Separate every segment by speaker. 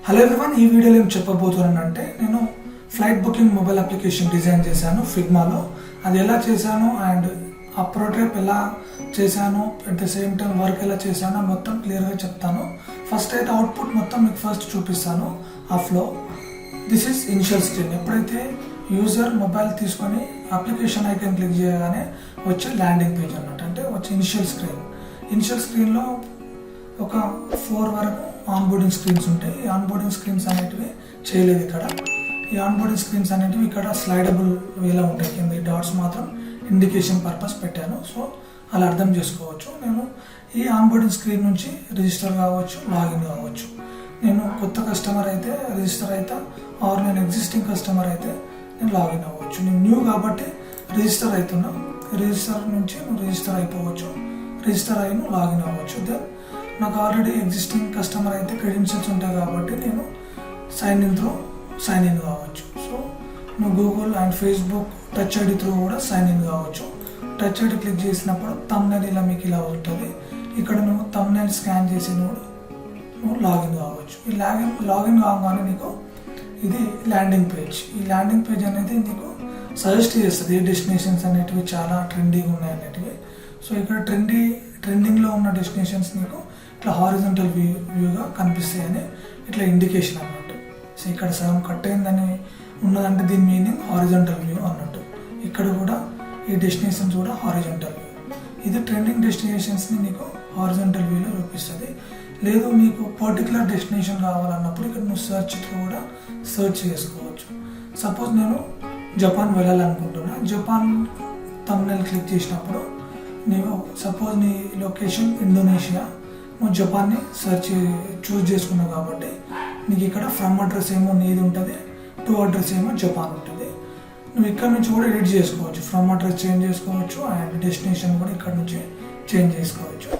Speaker 1: Hello everyone, ఈ వీడియోలో ఏం చెప్పబోతున్నానంటే నేను flight booking mobile application design చేశాను ఫిగ్మాలో. అది ఎలా చేశాను అండ్ ఆ ప్రోటోటైప్ ఎలా చేశాను, at the same time work ఎలా చేశాను మొత్తం క్లియర్గా చెప్తాను. ఫస్ట్ అయితే అవుట్పుట్ మొత్తం మీకు ఫస్ట్ చూపిస్తాను. ఆ flow, this is initial screen. ఎప్పుడైతే యూజర్ మొబైల్ తీసుకొని అప్లికేషన్ ఐకాన్ క్లిక్ చేయగానే వచ్చే ల్యాండింగ్ పేజ్ అన్నట్టు, అంటే వచ్చే ఇనిషియల్ స్క్రీన్. ఇనిషియల్ స్క్రీన్లో ఒక 4 వరకు ఆన్బోర్డింగ్ స్క్రీన్స్ ఉంటాయి. ఈ ఆన్బోర్డింగ్ స్క్రీన్స్ అనేటివి చేయలేదు ఇక్కడ. ఈ ఆన్బోర్డింగ్ స్క్రీన్స్ అనేటివి ఇక్కడ స్లైడబుల్ వేలా ఉంటాయి. కింద ఈ డాట్స్ మాత్రం ఇండికేషన్ పర్పస్ పెట్టాను. సో అలా అర్థం చేసుకోవచ్చు. నేను ఈ ఆన్బోర్డింగ్ స్క్రీన్ నుంచి రిజిస్టర్ కావచ్చు, లాగిన్ కావచ్చు. నేను కొత్త కస్టమర్ అయితే రిజిస్టర్ అవుతా, ఆర్ నేను ఎగ్జిస్టింగ్ కస్టమర్ అయితే నేను లాగిన్ అవ్వచ్చు. నేను న్యూ కాబట్టి రిజిస్టర్ అవుతున్నా. రిజిస్టర్ నుంచి నువ్వు రిజిస్టర్ అయిపోవచ్చు, రిజిస్టర్ అయ్యి నువ్వు లాగిన్ అవ్వచ్చు. దెన్ నాకు ఆల్రెడీ ఎగ్జిస్టింగ్ కస్టమర్ అయితే క్రెడెన్షియల్స్ ఉంటాయి కాబట్టి నేను సైన్ ఇన్ కావచ్చు. సో నువ్వు Google and Facebook touch ID through కూడా సైన్ ఇన్ కావచ్చు. టచ్ ఐడి క్లిక్ చేసినప్పుడు థంబ్నెయిల్ ఇలా మీకు ఇలా ఉంటుంది. ఇక్కడ నువ్వు థంబ్నెయిల్ స్కాన్ చేసి నువ్వు లాగిన్ కావచ్చు. ఈ లాగిన్ కాగానే నీకు ఇది ల్యాండింగ్ పేజ్. ఈ ల్యాండింగ్ పేజ్ అనేది నీకు సజెస్ట్ చేస్తుంది ఏ డెస్టినేషన్స్ అనేటివి చాలా ట్రెండింగ్ ఉన్నాయి అనేటివి. సో ఇక్కడ ట్రెండింగ్లో ఉన్న డెస్టినేషన్స్ నీకు ఇట్లా హారిజంటల్ వ్యూగా కనిపిస్తాయని ఇట్లా ఇండికేషన్ అన్నట్టు. సో ఇక్కడ సగం కట్ అయిందని ఉన్నదంటే దీని మీనింగ్ హారిజంటల్ వ్యూ అన్నట్టు. ఇక్కడ కూడా ఈ డెస్టినేషన్స్ కూడా హారిజంటల్ వ్యూ. ఇది ట్రెండింగ్ డెస్టినేషన్స్ని నీకు హారిజంటల్ వ్యూలో చూపిస్తుంది. లేదు మీకు పర్టికులర్ డెస్టినేషన్ కావాలన్నప్పుడు ఇక్కడ నువ్వు సెర్చ్తో కూడా సెర్చ్ చేసుకోవచ్చు. సపోజ్ నేను జపాన్ వెళ్ళాలనుకుంటున్నా. జపాన్ థంబ్నెయిల్ క్లిక్ చేసినప్పుడు నీవు సపోజ్ నీ లొకేషన్ ఇండోనేషియా, నువ్వు జపాన్ని చూస్ చేసుకున్నావు కాబట్టి నీకు ఇక్కడ ఫ్రమ్ అడ్రస్ ఏమో నీది ఉంటుంది, టు అడ్రస్ ఏమో జపాన్ ఉంటుంది. నువ్వు ఇక్కడ నుంచి కూడా ఎడిట్ చేసుకోవచ్చు. ఫ్రమ్ అడ్రస్ చేంజ్ చేసుకోవచ్చు అండ్ డెస్టినేషన్ కూడా ఇక్కడ నుంచి చేంజ్ చేసుకోవచ్చు.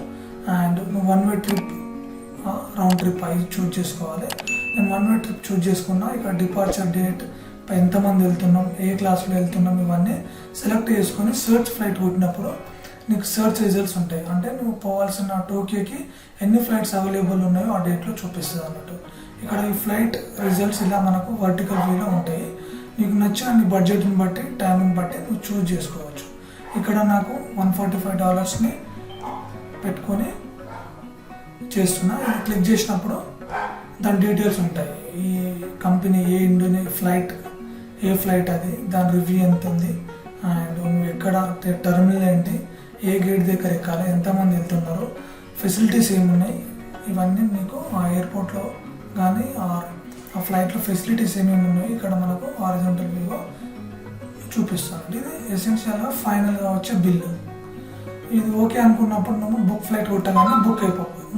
Speaker 1: అండ్ నువ్వు 1 వే ట్రిప్, రౌండ్ ట్రిప్ అవి చూస్ చేసుకోవాలి. నేను 1 వే ట్రిప్ చూస్ చేసుకున్నా. ఇక్కడ డిపార్చర్ డేట్, ఎంతమంది వెళ్తున్నాం, ఏ క్లాస్లో వెళ్తున్నాం, ఇవన్నీ సెలెక్ట్ చేసుకొని సర్చ్ ఫ్లైట్ కొట్టినప్పుడు నీకు సర్చ్ రిజల్ట్స్ ఉంటాయి. అంటే నువ్వు పోవాల్సిన టోక్యోకి ఎన్ని ఫ్లైట్స్ అవైలబుల్ ఉన్నాయో ఆ డేట్లో చూపిస్తుంది అన్నట్టు. ఇక్కడ ఈ ఫ్లైట్ రిజల్ట్స్ ఇలా మనకు వర్టికల్ వ్యూలో ఉంటాయి. నీకు నచ్చిన నీ బడ్జెట్ని బట్టి, టైంని బట్టి నువ్వు చూస్ చేసుకోవచ్చు. ఇక్కడ నాకు $145 పెట్టుకొని చేస్తున్నా. ఇది క్లిక్ చేసినప్పుడు దాని డీటెయిల్స్ ఉంటాయి. ఈ కంపెనీ ఏ ఫ్లైట్ అది, దాని రివ్యూ ఎంత ఉంది, అండ్ నువ్వు ఎక్కడ టెర్మినల్ ఏంటి, ఏ గేట్ దగ్గర ఎక్కాలి, ఎంతమంది వెళ్తున్నారు, ఫెసిలిటీస్ ఏమున్నాయి, ఇవన్నీ మీకు ఆ ఎయిర్పోర్ట్లో కానీ ఆ ఫ్లైట్లో ఫెసిలిటీస్ ఏమేమి ఉన్నాయో ఇక్కడ మనకు హారిజంటల్ వ్యూగా చూపిస్తాను. ఇది ఎసెన్షియల్గా ఫైనల్గా వచ్చే బిల్లు. ఇది ఓకే అనుకున్నప్పుడు నువ్వు బుక్ ఫ్లైట్ కొట్టగానే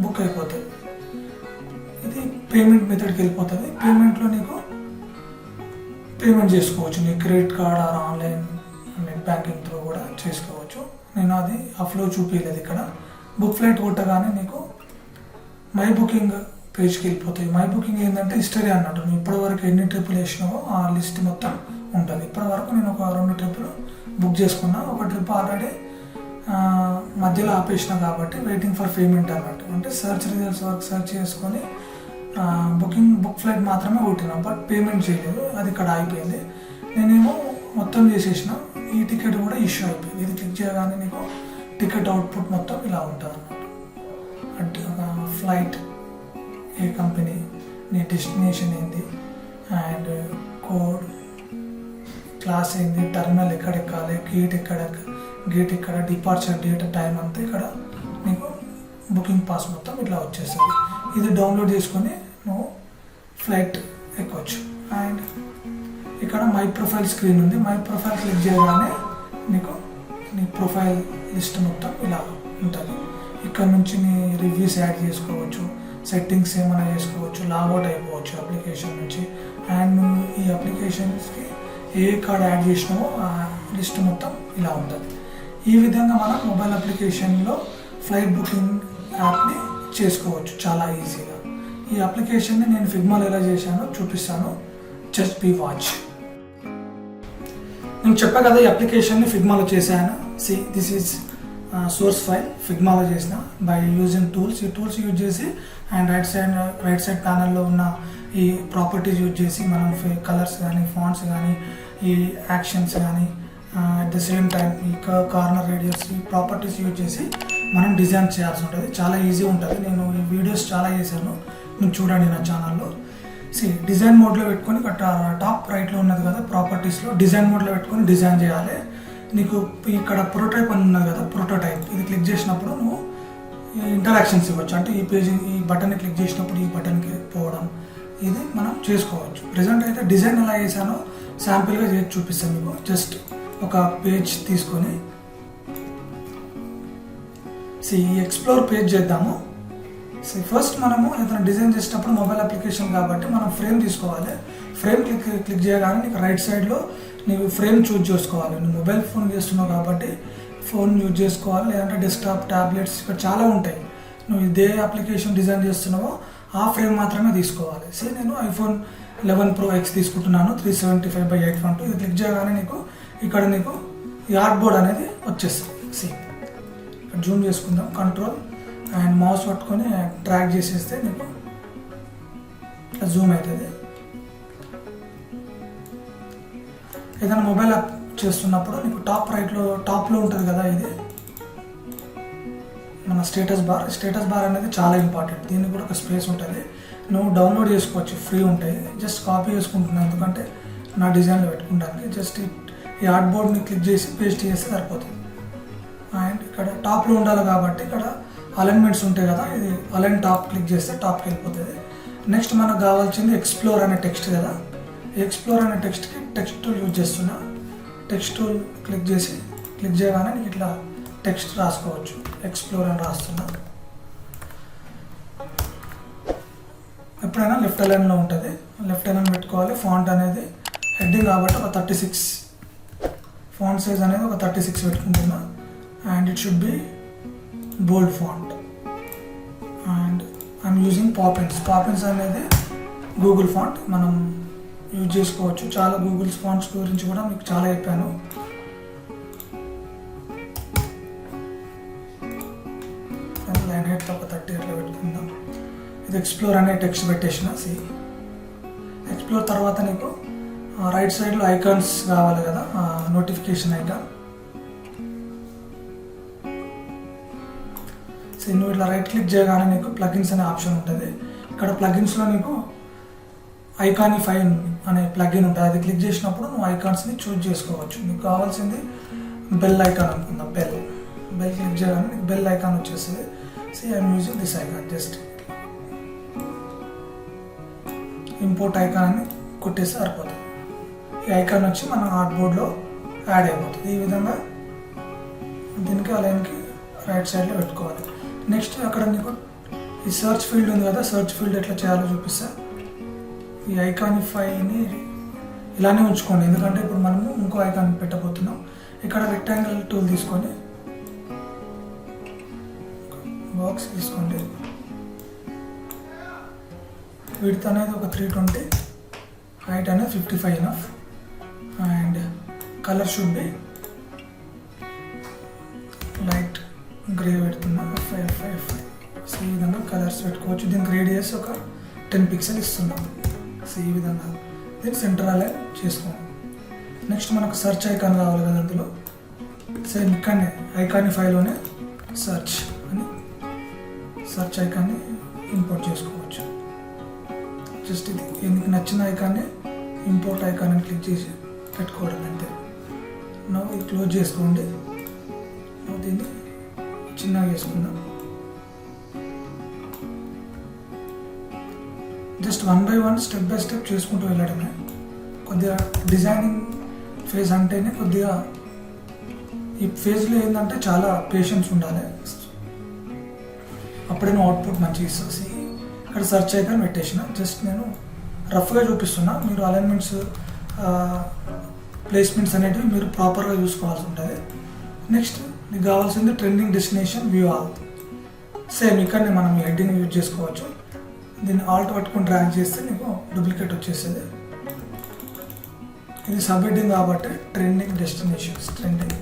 Speaker 1: బుక్ అయిపోతుంది. ఇది పేమెంట్ మెథడ్కి వెళ్ళిపోతుంది. పేమెంట్లో నీకు పేమెంట్ చేసుకోవచ్చు. నీ credit card or online net banking through కూడా చేసుకోవచ్చు. నేను అది ఆ ఫ్లో చూపించలేదు. ఇక్కడ బుక్ ఫ్లైట్ కొట్టగానే నీకు మై బుకింగ్ పేజ్కి వెళ్ళిపోతాయి. మై బుకింగ్ ఏంటంటే హిస్టరీ అన్నట్టు. నువ్వు ఇప్పటివరకు ఎన్ని ట్రిప్పులు వేసినావో ఆ లిస్ట్ మొత్తం ఉంటుంది. ఇప్పటివరకు నేను ఒక 2 ట్రిప్పులు బుక్ చేసుకున్నా. ఒక ట్రిప్ ఆల్రెడీ మధ్యలో ఆపేసిన కాబట్టి వెయిటింగ్ ఫర్ పేమెంట్ అన్నట్టు. అంటే సెర్చ్ రిజల్ట్స్ వరకు సెర్చ్ చేసుకొని బుక్ ఫ్లైట్ మాత్రమే కొట్టినా, బట్ పేమెంట్ చేయలేదు. అది ఇక్కడ అయిపోయింది. నేనేమో మొత్తం చేసేసిన. ఈ టికెట్ కూడా ఇష్యూ అయిపోయింది. ఇది క్లిక్ చేయగానే నీకు టికెట్ అవుట్పుట్ మొత్తం ఇలా ఉంటుంది అన్నట్టు. ఫ్లైట్ ఏ కంపెనీ, నీ డెస్టినేషన్ ఏంది, అండ్ కోడ్, క్లాస్ ఏంది, టర్మినల్ ఎక్కడ ఎక్కాలి, గేట్ ఎక్కడ, డిపార్చర్ డేట్, టైం అంతా ఇక్కడ నీకు బుకింగ్ పాస్ మొత్తం ఇట్లా వచ్చేస్తుంది. ఇది డౌన్లోడ్ చేసుకొని నువ్వు ఫ్లైట్ ఎక్కొచ్చు. అండ్ ఇక్కడ మై ప్రొఫైల్ స్క్రీన్ ఉంది. మై ప్రొఫైల్ క్లిక్ చేయగానే నీకు నీ ప్రొఫైల్ లిస్ట్ మొత్తం ఇలా ఉంటుంది. ఇక్కడ నుంచి నీ రివ్యూస్ యాడ్ చేసుకోవచ్చు, సెట్టింగ్స్ ఏమైనా చేసుకోవచ్చు, లాగౌట్ అయిపోవచ్చు అప్లికేషన్ నుంచి. అండ్ నువ్వు ఈ అప్లికేషన్స్కి ఏ కార్డ్ యాడ్ చేసినావో ఆ లిస్ట్ మొత్తం ఇలా ఉంటుంది. ఈ విధంగా మనం మొబైల్ అప్లికేషన్లో ఫ్లైట్ బుకింగ్ యాప్ని చేసుకోవచ్చు చాలా ఈజీగా. ఈ అప్లికేషన్ని నేను ఫిగ్మాలో ఎలా చేశానో చూపిస్తాను. Just be watch. నేను చెప్పా కదా ఈ అప్లికేషన్ని ఫిగ్మాలో చేశాను. దిస్ ఈజ్ సోర్స్ ఫైల్ ఫిగ్మాలో చేసిన బై యూజింగ్ టూల్స్. ఈ టూల్స్ యూజ్ చేసి అండ్ రైట్ సైడ్ ప్యానల్లో ఉన్న ఈ ప్రాపర్టీస్ యూజ్ చేసి మనం కలర్స్ కానీ ఫాంట్స్ కానీ ఈ యాక్షన్స్ కానీ అట్ ద సేమ్ టైం ఈ కార్నర్ రేడియస్ ఈ ప్రాపర్టీస్ యూజ్ చేసి మనం డిజైన్ చేయాల్సి ఉంటుంది. చాలా ఈజీ ఉంటుంది. నేను ఈ వీడియోస్ చాలా చేశాను, మీరు చూడండి నా ఛానల్లో. డిజైన్ మోడ్లో పెట్టుకొని టాప్ రైట్లో ఉన్నది కదా ప్రాపర్టీస్లో డిజైన్ మోడ్లో పెట్టుకొని డిజైన్ చేయాలి. నీకు ఇక్కడ ప్రోటోటైప్ అని ఉన్నది కదా, ప్రోటోటైప్ ఇది క్లిక్ చేసినప్పుడు నువ్వు ఇంటరాక్షన్స్ ఇవ్వచ్చు. అంటే ఈ పేజ్ ఈ బటన్ని క్లిక్ చేసినప్పుడు ఈ బటన్కి పోవడం ఇది మనం చేసుకోవచ్చు. ప్రెజెంట్ అయితే డిజైన్ ఎలా చేశానో శాంపిల్గా చేసి చూపిస్తాను మీకు. జస్ట్ ఒక పేజ్ తీసుకొని ఈ ఎక్స్ప్లోర్ పేజ్ చేద్దాము. ఫస్ట్ మనము ఏదైనా డిజైన్ చేసేటప్పుడు మొబైల్ అప్లికేషన్ కాబట్టి మనం ఫ్రేమ్ తీసుకోవాలి. ఫ్రేమ్ క్లిక్ చేయగానే నీకు రైట్ సైడ్లో నీకు ఫ్రేమ్ చూజ్ చేసుకోవాలి. నువ్వు మొబైల్ ఫోన్ చేస్తున్నావు కాబట్టి ఫోన్ యూజ్ చేసుకోవాలి, లేదంటే డెస్క్టాప్ ట్యాబ్లెట్స్ ఇక్కడ చాలా ఉంటాయి. నువ్వు ఇదే అప్లికేషన్ డిజైన్ చేస్తున్నావో ఆ ఫ్రేమ్ మాత్రమే తీసుకోవాలి. నేను ఐఫోన్ 11 Pro X తీసుకుంటున్నాను 375/812. ఇది క్లిక్ చేయగానే ఇక్కడ నీకు ఈ ఆర్ట్ బోర్డ్ అనేది వచ్చేస్తుంది. ఇక్కడ జూమ్ చేసుకుందాం, కంట్రోల్ అండ్ మౌస్ పట్టుకొని ట్రాక్ చేసేస్తే నీకు జూమ్ అవుతుంది. ఏదైనా మొబైల్ యాప్ చేస్తున్నప్పుడు నీకు టాప్లో ఉంటుంది కదా, ఇది మన స్టేటస్ బార్ అనేది చాలా ఇంపార్టెంట్. దీనికి కూడా ఒక స్పేస్ ఉంటుంది, నువ్వు డౌన్లోడ్ చేసుకోవచ్చు, ఫ్రీ ఉంటాయి. జస్ట్ కాపీ చేసుకుంటున్నాను ఎందుకంటే నా డిజైన్లో పెట్టుకుంటానికి. జస్ట్ ఈ ఆర్ట్ బోర్డ్ని క్లిక్ చేసి పేస్ట్ చేస్తే సరిపోతుంది. అండ్ ఇక్కడ టాప్లో ఉండాలి కాబట్టి ఇక్కడ అలైన్మెంట్స్ ఉంటాయి కదా, ఇది అలైన్ టాప్ క్లిక్ చేస్తే టాప్కి వెళ్ళిపోతుంది. నెక్స్ట్ మనకు కావాల్సింది ఎక్స్ప్లోర్ అనే టెక్స్ట్ కదా, ఎక్స్ప్లోర్ అనే టెక్స్ట్కి టెక్స్ట్ టూల్ యూజ్ చేస్తున్నా. టెక్స్ట్ టూల్ క్లిక్ చేయగానే నీకు ఇట్లా టెక్స్ట్ రాసుకోవచ్చు. ఎక్స్ప్లోర్ అని రాస్తున్నా. ఎప్పుడైనా లెఫ్ట్ అలైన్లో ఉంటుంది, లెఫ్ట్ అలైన్ పెట్టుకోవాలి. ఫాంట్ అనేది హెడ్డింగ్ కాబట్టి ఒక 36 ఫాంట్ సైజ్ అనేది ఒక 36 పెట్టుకుంటున్నా. And it should be bold font. And I'm using Poppins అనేది గూగుల్ ఫాంట్ మనం యూజ్ చేసుకోవచ్చు. చాలా గూగుల్ ఫాంట్స్ గురించి కూడా మీకు చాలా చెప్పాను. లైన్ హైట్ ఒక 30 అట్లా పెట్టుకుందాం. ఇది ఎక్స్ప్లోర్ అనే టెక్స్ట్ పెట్టేసిన. ఎక్స్ప్లోర్ తర్వాత నీకు రైట్ సైడ్లో ఐకాన్స్ కావాలి కదా, నోటిఫికేషన్ ఐకాన్. నువ్వు ఇట్లా రైట్ క్లిక్ చేయగానే నీకు ప్లగిన్స్ అనే ఆప్షన్ ఉంటుంది. ఇక్కడ ప్లగిన్స్లో నీకు ఐకానిఫై అనే ప్లగిన్ ఉంటుంది. అది క్లిక్ చేసినప్పుడు నువ్వు ఐకాన్స్ని చూజ్ చేసుకోవచ్చు. నీకు కావాల్సింది బెల్ ఐకాన్ అనుకుందాం. బెల్ క్లిక్ చేయగానే నీకు బెల్ ఐకాన్ వచ్చేస్తుంది. I'm using this icon. Just import icon అని కొట్టేస్తే సరిపోతుంది. ఈ ఐకాన్ వచ్చి మన ఆర్ట్ బోర్డ్లో యాడ్ అయిపోతుంది. ఈ విధంగా దీనికి అలైన్కి రైట్ సైడ్లో పెట్టుకోవాలి. నెక్స్ట్ అక్కడ నీకు ఈ సర్చ్ ఫీల్డ్ ఉంది కదా, సర్చ్ ఫీల్డ్ ఎట్లా చేయాలో చూపిస్తా. ఈ ఐకానిఫైని ఇలానే ఉంచుకోండి ఎందుకంటే ఇప్పుడు మనము ఇంకో ఐకాన్ పెట్టబోతున్నాం. ఇక్కడ రెక్టాంగిల్ టూల్ తీసుకొని బాక్స్ తీసుకోండి. విడ్త్ అనేది ఒక 320, హైట్ అనేది 55 enough. And colour should be light grey పెడుతున్నా 555. ఈ విధంగా కలర్స్ పెట్టుకోవచ్చు. దీనికి రేడియస్ ఒక 10 పిక్సెల్ ఇస్తున్నాం. ఈ విధంగా దీన్ని సెంటర్ అలైన్ చేసుకోండి. నెక్స్ట్ మనకు సర్చ్ ఐకాన్ కావాలి కదా, అందులో సేమ్ ఇక్కడనే ఐకానిఫైలోనే సర్చ్ ఐకాన్ని ఇంపోర్ట్ చేసుకోవచ్చు. జస్ట్ ఇది ఎందుకు నచ్చిన ఐకాన్ని ఇంపోర్ట్ ఐకాన్ అని క్లిక్ చేసి పెట్టుకోవడం అంతే. ఇది క్లోజ్ చేసుకోండి. దీన్ని చిన్నగా చేసుకుందాం. Just 1 by 1 step by step చేసుకుంటూ వెళ్ళడమే. కొద్దిగా డిజైనింగ్ ఫేజ్ అంటేనే కొద్దిగా ఈ ఫేజ్లో ఏంటంటే చాలా పేషెన్స్ ఉండాలి, అప్పుడే అవుట్పుట్ మంచిగా ఇస్తుంది. ఇక్కడ సర్చ్ ఐకాన్ పెట్టేసిన. జస్ట్ నేను రఫ్గా చూపిస్తున్నా, మీరు అలైన్మెంట్స్ ప్లేస్మెంట్స్ అనేటివి మీరు ప్రాపర్గా చూసుకోవాల్సి ఉంటుంది. నెక్స్ట్ మీకు కావాల్సింది trending destination view all. Same ఇక్కడనే మనం హెడ్డింగ్ యూజ్ చేసుకోవచ్చు. దీన్ని ఆల్ట్ పట్టుకొని డ్రాగ్ చేస్తే నీకు డూప్లికేట్ వచ్చేస్తుంది. ఇది సబ్ హెడ్డింగ్ కాబట్టి ట్రెండింగ్ డెస్టినేషన్స్, ట్రెండింగ్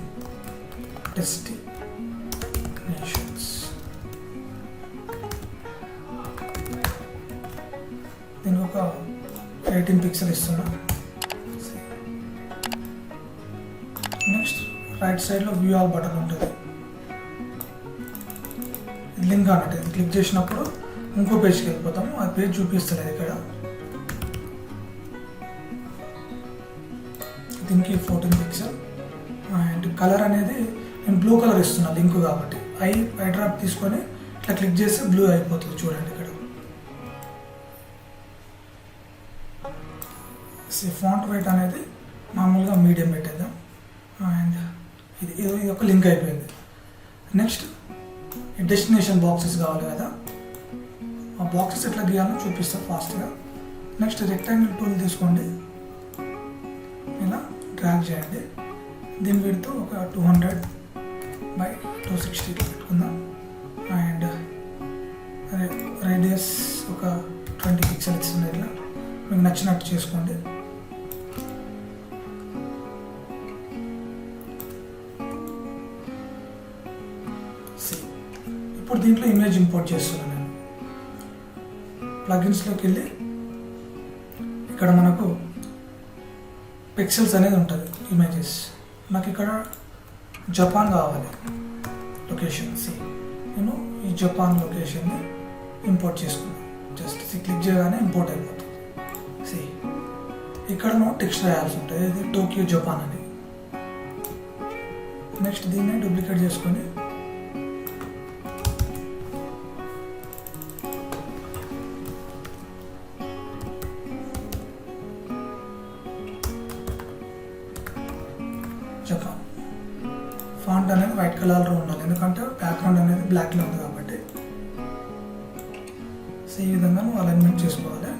Speaker 1: దీనికి ఒక 18 పిక్సెల్ ఇస్తున్నా. నెక్స్ట్ రైట్ సైడ్లో వ్యూ ఆల్ బటన్ ఉంటుంది, లింక్ అన్నట్టు. ఇది క్లిక్ చేసినప్పుడు ఇంకో పేజ్కి వెళ్ళిపోతాము, ఆ పేజ్ చూపిస్తలేదు ఇక్కడ. దీనికి 14 పిక్సెల్ అండ్ కలర్ అనేది నేను బ్లూ కలర్ ఇస్తున్నా లింక్ కాబట్టి. ఐ డ్రాప్ తీసుకొని ఇట్లా క్లిక్ చేస్తే బ్లూ అయిపోతుంది చూడండి ఇక్కడ. ఫాంట్ వెయిట్ అనేది మామూలుగా మీడియం పెట్టేద్దాం. అండ్ ఇది ఒక లింక్ అయిపోయింది. నెక్స్ట్ డెస్టినేషన్ బాక్సెస్ కావాలి కదా, ఆ బాక్సెస్ ఎట్లా గీయాలో చూపిస్తాను ఫాస్ట్గా. నెక్స్ట్ రెక్టాంగిల్ టూల్ తీసుకోండి, ఇలా డ్రాగ్ చేయండి. దీని విడ్త్ ఒక 200/260 పెట్టుకుందాం. అండ్ రేడియస్ ఒక 20 పిక్సెల్ ఇస్తుంది. ఇలా మీకు నచ్చినట్టు చేసుకోండి. ఇప్పుడు దీంట్లో ఇమేజ్ ఇంపోర్ట్ చేస్తున్నాను నేను. ప్లగిన్స్లోకి వెళ్ళి ఇక్కడ మనకు పిక్సెల్స్ అనేది ఉంటుంది ఇమేజెస్. నాకు ఇక్కడ జపాన్ కావాలి లొకేషన్. నేను ఈ జపాన్ లొకేషన్ని ఇంపోర్ట్ చేసుకున్నాను. జస్ట్ క్లిక్ చేయగానే ఇంపోర్ట్ అయిపోతుంది. ఇక్కడ మనం టెక్స్ట్ రాయాల్సి ఉంటుంది, ఇది టోక్యో జపాన్ అని. నెక్స్ట్ దీన్ని డూప్లికేట్ చేసుకొని జపాన్ ఫాంట్ అనేది వైట్ కలర్లో ఉండాలి, ఎందుకంటే బ్యాక్గ్రౌండ్ అనేది బ్లాక్లో ఉంది కాబట్టి. సో ఈ విధంగా నువ్వు అలైన్మెంట్ చేసుకోవాలి.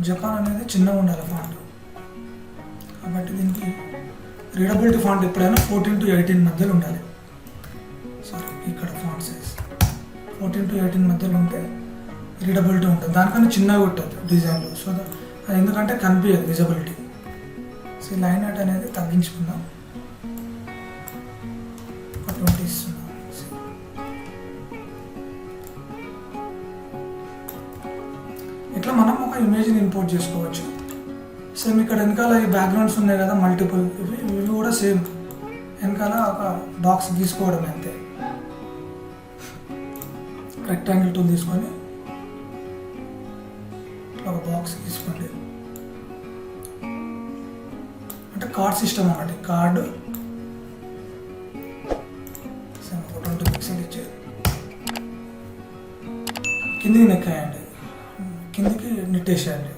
Speaker 1: జపాన్ అనేది చిన్నగా ఉండాలి ఫాంట్ కాబట్టి దీనికి రీడబిలిటీ ఫాంట్ ఎప్పుడైనా 14-18 మధ్యలో ఉండాలి. సారీ, ఇక్కడ ఫాంట్ సైజ్ 14-18 మధ్యలో ఉంటే రీడబిలిటీ ఉంటుంది. దానికన్నా చిన్నగా ఉంటుంది డిజైన్లో. సో ఎందుకంటే కనిపించదు విజిబిలిటీ. సో లైన్ అవుట్ అనేది తగ్గించుకుందాం, 20 ఇస్తున్నాం. ఇట్లా మనం ఒక ఇమేజ్ని ఇంపోర్ట్ చేసుకోవచ్చు. సేమ్ ఇక్కడ వెనకాల ఈ బ్యాక్గ్రౌండ్స్ ఉన్నాయి కదా మల్టిపుల్, ఇవి కూడా సేమ్ వెనకాల ఒక బాక్స్ తీసుకోవడం అంతే. రెక్టాంగిల్ టూల్ తీసుకొని ఒక బాక్స్ తీసుకోండి. అంటే కార్డ్ సిస్టమ్ అన్నమాట. కార్డు 20 పిక్సెల్ ఇచ్చి కిందికి నెక్కేయండి, కిందికి నెట్టేసేయండి.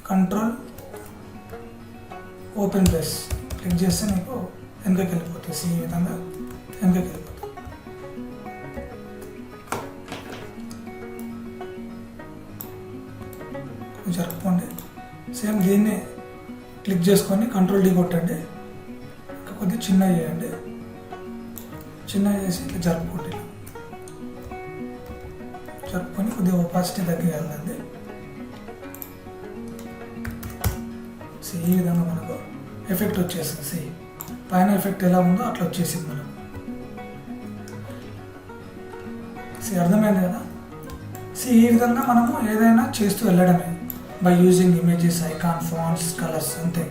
Speaker 1: కంట్రోల్ ఓపెన్ ప్రెస్ క్లిక్ చేస్తే నీకు వెనకకి వెళ్ళిపోతుంది. ఈ విధంగా వెనకకి వెళ్ళిపోతుంది. జరుపుకోండి. సేమ్ దీన్ని క్లిక్ చేసుకొని కంట్రోల్ డి కొట్టండి, ఇంకా కొద్దిగా చిన్న చేయండి. చిన్న చేసి ఇట్లా జరుపుకోండి. జరుపుకొని కొద్దిగా ఒపాసిటీ తగ్గియాలండి. ఈ విధంగా మనకు ఎఫెక్ట్ వచ్చేస్తుంది. పైన ఎఫెక్ట్ ఎలా ఉందో అట్లా వచ్చేసింది మనకు. అర్థమైంది కదా. ఈ విధంగా మనము ఏదైనా చేస్తూ వెళ్ళడమే by using images, icon, fonts, colours అంతే.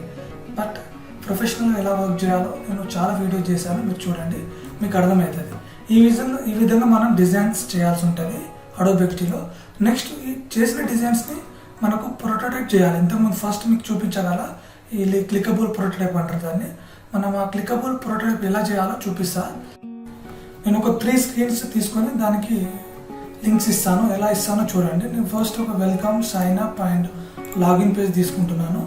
Speaker 1: బట్ ప్రొఫెషనల్గా ఎలా వర్క్ చేయాలో నేను చాలా వీడియోస్ చేశాను, మీరు చూడండి, మీకు అర్థమవుతుంది. ఈ విధంగా మనం డిజైన్స్ చేయాల్సి ఉంటుంది అడోబ్ ఎక్స్డీలో. నెక్స్ట్ ఈ చేసిన డిజైన్స్ని మనకు ప్రొటోటైప్ చేయాలి. ఇంతకుముందు ఫస్ట్ మీకు చూపించగల ఈ క్లికబుల్ ప్రొటోటైప్ అంటారు దాన్ని. మనం ఆ క్లికబుల్ ప్రొటోటైప్ ఎలా చేయాలో చూపిస్తా. నేను ఒక 3 స్క్రీన్స్ తీసుకొని దానికి లింక్స్ ఇస్తాను. ఎలా ఇస్తానో చూడండి. నేను ఫస్ట్ ఒక welcome, sign up and login page తీసుకుంటున్నాను.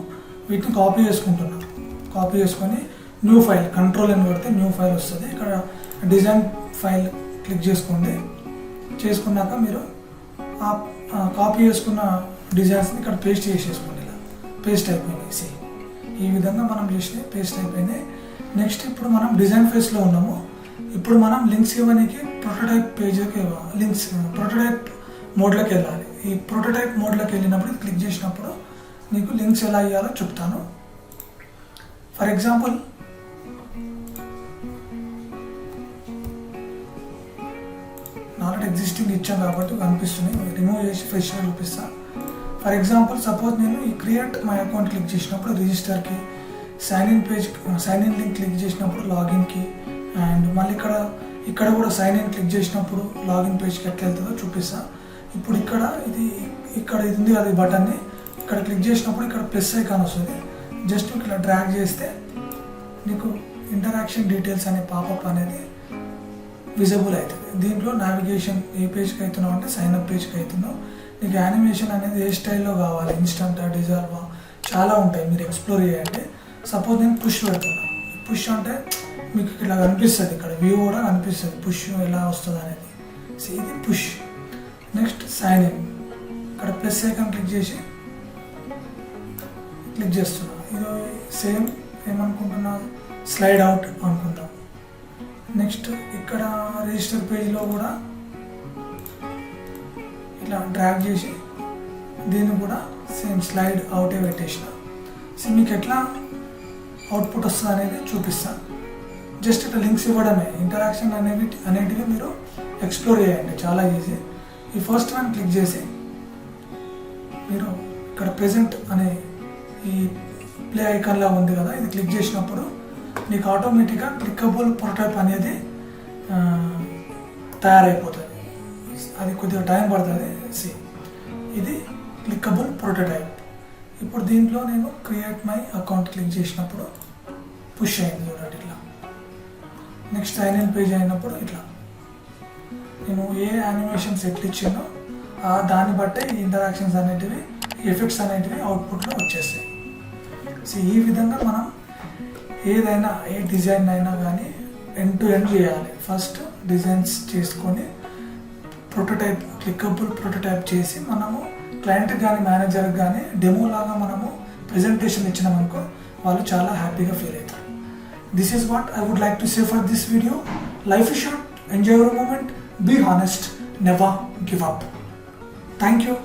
Speaker 1: వీటిని కాపీ చేసుకుంటున్నాను. కాపీ చేసుకొని న్యూ ఫైల్, కంట్రోల్ అని కొడితే న్యూ ఫైల్ వస్తుంది. ఇక్కడ డిజైన్ ఫైల్ క్లిక్ చేసుకోండి. చేసుకున్నాక మీరు ఆ కాపీ చేసుకున్న డిజైన్స్ని ఇక్కడ పేస్ట్ చేసేసుకోండి. ఇలా పేస్ట్ అయిపోయినాయి. ఈ విధంగా మనం చేసినవి పేస్ట్ అయిపోయినాయి. నెక్స్ట్ ఇప్పుడు మనం డిజైన్ ఫేస్లో ఉన్నాము. ఇప్పుడు మనం లింక్స్ ఇవ్వడానికి ప్రొటోటైప్ పేజ్కి లింక్స్ ప్రొటోటైప్ మోడ్లోకి వెళ్ళాలి. ఈ ప్రొటోటైప్ మోడ్లోకి వెళ్ళినప్పుడు క్లిక్ చేసినప్పుడు నీకు లింక్స్ ఎలా ఇవ్వాలో చెప్తాను. ఫర్ ఎగ్జాంపుల్ ఆల్రెడీ ఎగ్జిస్టింగ్ ఇచ్చాం కాబట్టి కనిపిస్తుంది. రిమూవ్ చేసి ఫ్రెష్గా చూపిస్తాను. ఫర్ ఎగ్జాంపుల్ సపోజ్ నేను ఈ క్రియేట్ మై అకౌంట్ క్లిక్ చేసినప్పుడు రిజిస్టర్కి, సైన్ ఇన్ లింక్ క్లిక్ చేసినప్పుడు లాగిన్కి, అండ్ మళ్ళీ ఇక్కడ కూడా సైన్ ఇన్ క్లిక్ చేసినప్పుడు లాగిన్ పేజ్కి ఎట్లా వెళ్తుందో చూపిస్తాను. ఇప్పుడు ఇక్కడ ఇది ఉంది కదా, ఈ బటన్ని ఇక్కడ క్లిక్ చేసినప్పుడు ఇక్కడ ప్లస్ ఐకాన్ వస్తుంది. జస్ట్ ఇక్కడ డ్రాగ్ చేస్తే నీకు ఇంటరాక్షన్ డీటెయిల్స్ అనే పాపప్ అనేది విజిబుల్ అవుతుంది. దీంట్లో నావిగేషన్ ఏ పేజ్కి అవుతున్నావు అంటే సైన్ అప్ పేజ్కి అవుతున్నావు. నీకు యానిమేషన్ అనేది ఏ స్టైల్లో కావాలి, ఇన్స్టంటా, డిజర్వా, చాలా ఉంటాయి, మీరు ఎక్స్ప్లోర్ చేయండి. సపోజ్ నేను పుష్ పెడుతున్నాను. పుష్ అంటే మీకు ఇలా కనిపిస్తుంది, ఇక్కడ వ్యూ కూడా కనిపిస్తుంది పుష్ ఎలా వస్తుంది అనేది. సో ఇది పుష్. నెక్స్ట్ సైన్ ఇన్, ఇక్కడ ప్లస్ ఐకాన్ క్లిక్ చేస్తున్నాను. ఇది సేమ్ ఏమనుకుంటున్నా, స్లైడ్ అవుట్ అనుకుంటాం. నెక్స్ట్ ఇక్కడ రిజిస్టర్ పేజ్లో కూడా ఇట్లా డ్రాగ్ చేసి దీన్ని కూడా సేమ్ స్లైడ్ అవుటే పెట్టేసిన. సో మీకు ఎట్లా అవుట్పుట్ వస్తుంది అనేది చూపిస్తాను. జస్ట్ ఇట్లా లింక్స్ ఇవ్వడమే, ఇంటరాక్షన్ అనేటివి మీరు ఎక్స్ప్లోర్ చేయండి, చాలా ఈజీ. ఈ ఫస్ట్ వన్ క్లిక్ చేసి మీరు ఇక్కడ ప్రెజెంట్ అనే ఈ ప్లే ఐకాన్లా ఉంది కదా, ఇది క్లిక్ చేసినప్పుడు నీకు ఆటోమేటిక్గా క్లిక్కబుల్ ప్రొటోటైప్ అనేది తయారైపోతుంది. అది కొద్దిగా టైం పడుతుంది. ఇది క్లిక్కబుల్ ప్రొటోటైప్. ఇప్పుడు దీంట్లో నేను క్రియేట్ మై అకౌంట్ క్లిక్ చేసినప్పుడు పుష్ అయింది చూడండి ఇట్లా. నెక్స్ట్ సైన్ ఇన్ పేజ్ అయినప్పుడు ఇట్లా నేను ఏ యానిమేషన్స్ ఎట్లా ఇచ్చానో దాన్ని బట్టే ఈ ఇంటరాక్షన్స్ అనేటివి, ఎఫెక్ట్స్ అనేటివి అవుట్పుట్లో వచ్చేస్తాయి. సో ఈ విధంగా మనం ఏదైనా ఏ డిజైన్ అయినా కానీ ఎండ్ టు ఎండ్ చేయాలి. ఫస్ట్ డిజైన్స్ చేసుకొని ప్రొటోటైప్, క్లిక్కబుల్ ప్రొటోటైప్ చేసి మనము క్లయింట్కి కానీ మేనేజర్కి కానీ డెమో లాగా మనము ప్రెజెంటేషన్ ఇచ్చినామనుకో వాళ్ళు చాలా హ్యాపీగా ఫీల్ అవుతారు. This is what I would like to say for this video. Life is short, enjoy your moment, be honest, never give up. Thank you.